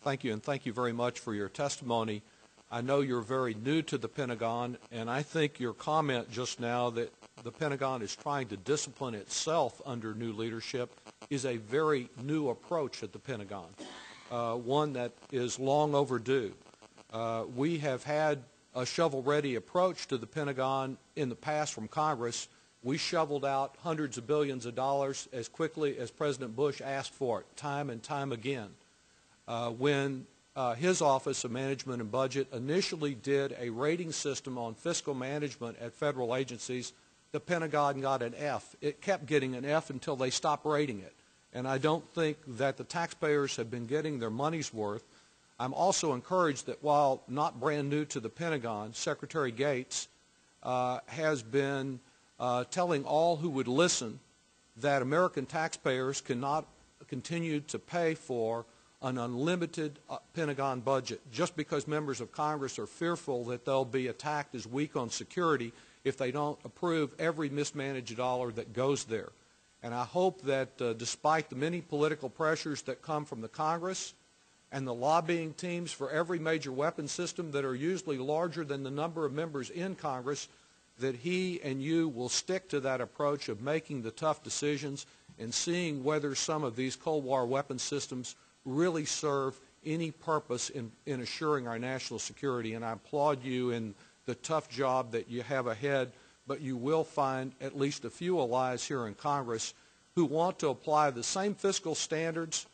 Thank you, and thank you very much for your testimony. I know you're very new to the Pentagon, and I think your comment just now that the Pentagon is trying to discipline itself under new leadership is a very new approach at the Pentagon, one that is long overdue. We have had a shovel-ready approach to the Pentagon in the past from Congress. We shoveled out hundreds of billions of dollars as quickly as President Bush asked for it, time and time again. When his Office of Management and Budget initially did a rating system on fiscal management at federal agencies, the Pentagon got an F. It kept getting an F until they stopped rating it. And I don't think that the taxpayers have been getting their money's worth. I'm also encouraged that while not brand new to the Pentagon, Secretary Gates has been telling all who would listen that American taxpayers cannot continue to pay for an unlimited Pentagon budget just because members of Congress are fearful that they'll be attacked as weak on security if they don't approve every mismanaged dollar that goes there. And I hope that despite the many political pressures that come from the Congress and the lobbying teams for every major weapon system that are usually larger than the number of members in Congress, that he and you will stick to that approach of making the tough decisions and seeing whether some of these Cold War weapon systems really serve any purpose in assuring our national security. And I applaud you in the tough job that you have ahead, but you will find at least a few allies here in Congress who want to apply the same fiscal standards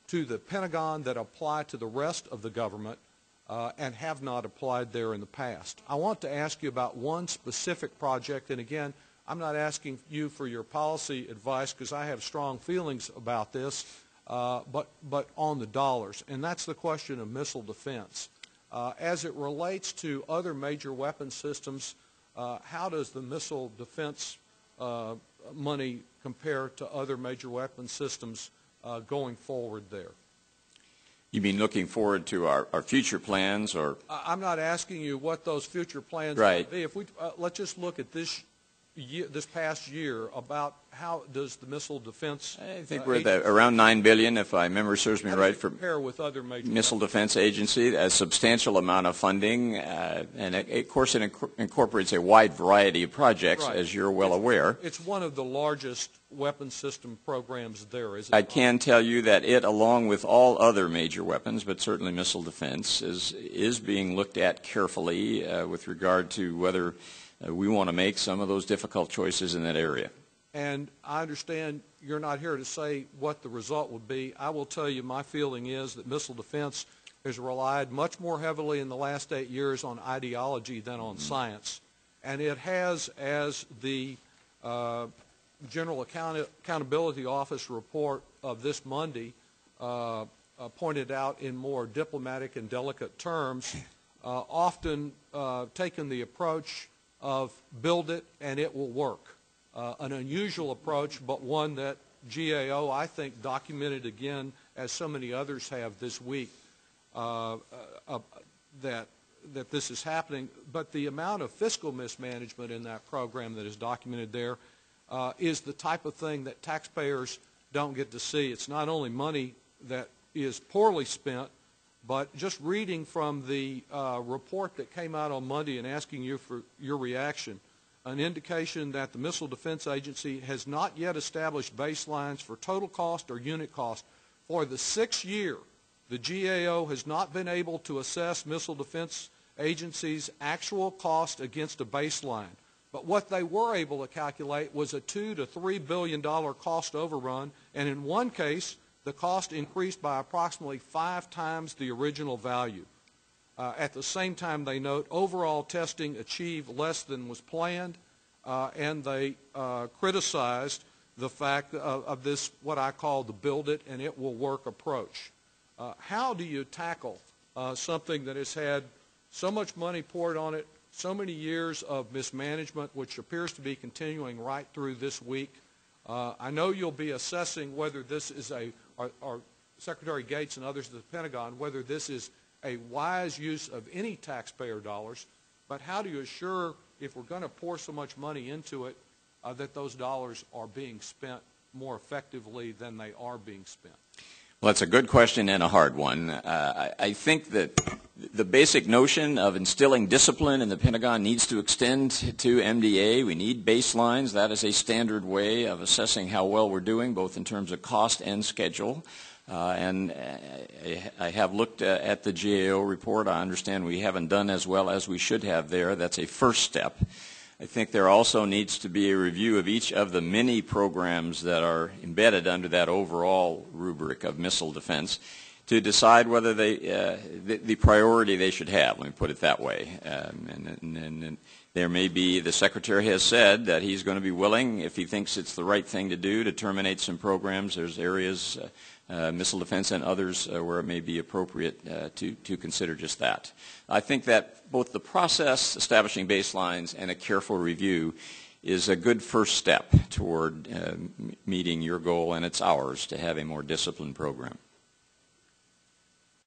to the Pentagon that apply to the rest of the government and have not applied there in the past. I want to ask you about one specific project, and again, I'm not asking you for your policy advice because I have strong feelings about this, but on the dollars, and that's the question of missile defense. As it relates to other major weapon systems, how does the missile defense money compare to other major weapon systems going forward there? You mean looking forward to our future plans, or? I'm not asking you what those future plans right. might be. If we let's just look at this past year, about how does the missile defense? I think we're at around $9 billion, if my memory serves me right, for compare with other major missile defense agency. A substantial amount of funding, and of course it incorporates a wide variety of projects, right. As you're well aware. It's one of the largest weapon system programs there, is it? I can tell you that it, along with all other major weapons, but certainly missile defense, is being looked at carefully with regard to whether we want to make some of those difficult choices in that area. And I understand you're not here to say what the result would be. I will tell you my feeling is that missile defense has relied much more heavily in the last 8 years on ideology than on science. And it has, as the General Accountability Office report of this Monday pointed out in more diplomatic and delicate terms, often taken the approach of build it and it will work. An unusual approach, but one that GAO, I think, documented again, as so many others have this week, that this is happening. But the amount of fiscal mismanagement in that program that is documented there is the type of thing that taxpayers don't get to see. It's not only money that is poorly spent, but just reading from the report that came out on Monday and asking you for your reaction, an indication that the Missile Defense Agency has not yet established baselines for total cost or unit cost. For the 6th year, the GAO has not been able to assess Missile Defense Agency's actual cost against a baseline. But what they were able to calculate was a $2 to $3 billion cost overrun, and in one case, the cost increased by approximately 5 times the original value. At the same time, they note overall testing achieved less than was planned, and they criticized the fact of this, what I call the build it and it will work approach. How do you tackle something that has had so much money poured on it, so many years of mismanagement, which appears to be continuing right through this week? I know you'll be assessing whether this is or Secretary Gates and others at the Pentagon, whether this is a wise use of any taxpayer dollars, but how do you assure, if we're going to pour so much money into it, that those dollars are being spent more effectively than they are being spent? Well, that's a good question and a hard one. I think that the basic notion of instilling discipline in the Pentagon needs to extend to MDA. We need baselines. That is a standard way of assessing how well we're doing, both in terms of cost and schedule. And I have looked at the GAO report. I understand we haven't done as well as we should have there. That's a first step. I think there also needs to be a review of each of the many programs that are embedded under that overall rubric of missile defense to decide whether the priority they should have. Let me put it that way. And there may be, the Secretary has said that he's going to be willing, if he thinks it's the right thing to do, to terminate some programs. There's areas, missile defense and others, where it may be appropriate to consider just that. I think that both the process, establishing baselines, and a careful review is a good first step toward meeting your goal, and it's ours, to have a more disciplined program.